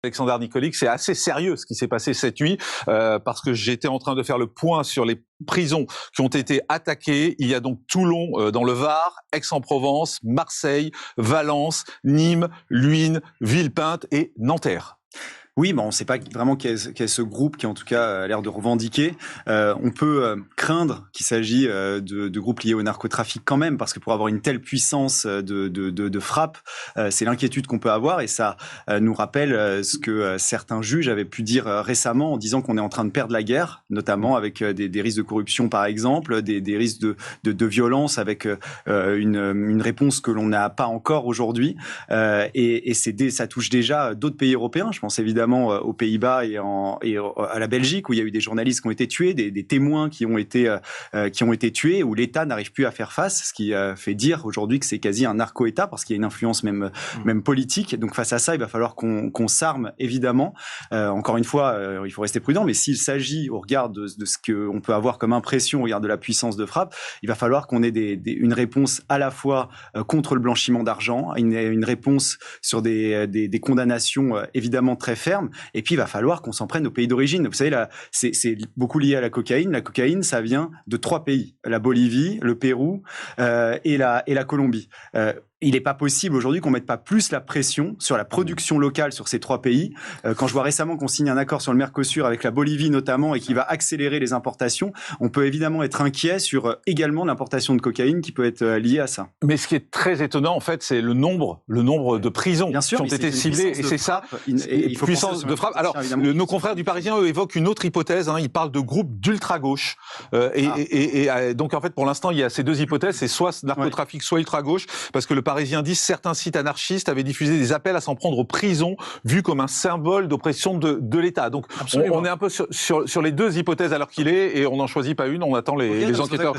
Alexander Nikolic, c'est assez sérieux ce qui s'est passé cette nuit, parce que j'étais en train de faire le point sur les prisons qui ont été attaquées. Il y a donc Toulon dans le Var, Aix-en-Provence, Marseille, Valence, Nîmes, Luynes, Villepinte et Nanterre. Oui, on ne sait pas vraiment quel est ce groupe qui, en tout cas, a l'air de revendiquer. On peut craindre qu'il s'agit de groupes liés au narcotrafic quand même, parce que pour avoir une telle puissance de frappe, c'est l'inquiétude qu'on peut avoir. Et ça nous rappelle ce que certains juges avaient pu dire récemment en disant qu'on est en train de perdre la guerre, notamment avec des risques de corruption, par exemple, des risques de violence avec une réponse que l'on n'a pas encore aujourd'hui. Et ça touche déjà d'autres pays européens. Je pense évidemment aux Pays-Bas et à la Belgique, où il y a eu des journalistes qui ont été tués, des témoins qui ont été tués, où l'État n'arrive plus à faire face, ce qui fait dire aujourd'hui que c'est quasi un narco-État, parce qu'il y a une influence même politique. Donc face à ça, il va falloir qu'on s'arme, évidemment. Encore une fois, il faut rester prudent, mais s'il s'agit, au regard de ce qu'on peut avoir comme impression, au regard de la puissance de frappe, il va falloir qu'on ait une réponse à la fois contre le blanchiment d'argent, une réponse sur des condamnations évidemment très fermes. Et puis, il va falloir qu'on s'en prenne aux pays d'origine. Vous savez, là, c'est beaucoup lié à la cocaïne. La cocaïne, ça vient de 3 pays. La Bolivie, le Pérou et la Colombie. Il n'est pas possible aujourd'hui qu'on ne mette pas plus la pression sur la production locale sur ces 3 pays. Quand je vois récemment qu'on signe un accord sur le Mercosur avec la Bolivie notamment et qui va accélérer les importations, on peut évidemment être inquiet sur également l'importation de cocaïne qui peut être liée à ça. Mais ce qui est très étonnant, en fait, c'est le nombre de prisons Bien sûr, qui ont été ciblées. Et c'est ça, il faut puissance de frappe. Alors, nos confrères du Parisien, eux, évoquent une autre hypothèse. Ils parlent de groupes d'ultra-gauche. Donc, en fait, pour l'instant, il y a ces 2 hypothèses. C'est soit narcotrafic, soit ultra-gauche. Parce que le Parisien dit certains sites anarchistes avaient diffusé des appels à s'en prendre aux prisons, vu comme un symbole d'oppression de l'État. Donc, on est un peu sur les 2 hypothèses à l'heure qu'il est, et on n'en choisit pas une. On attend les enquêteurs.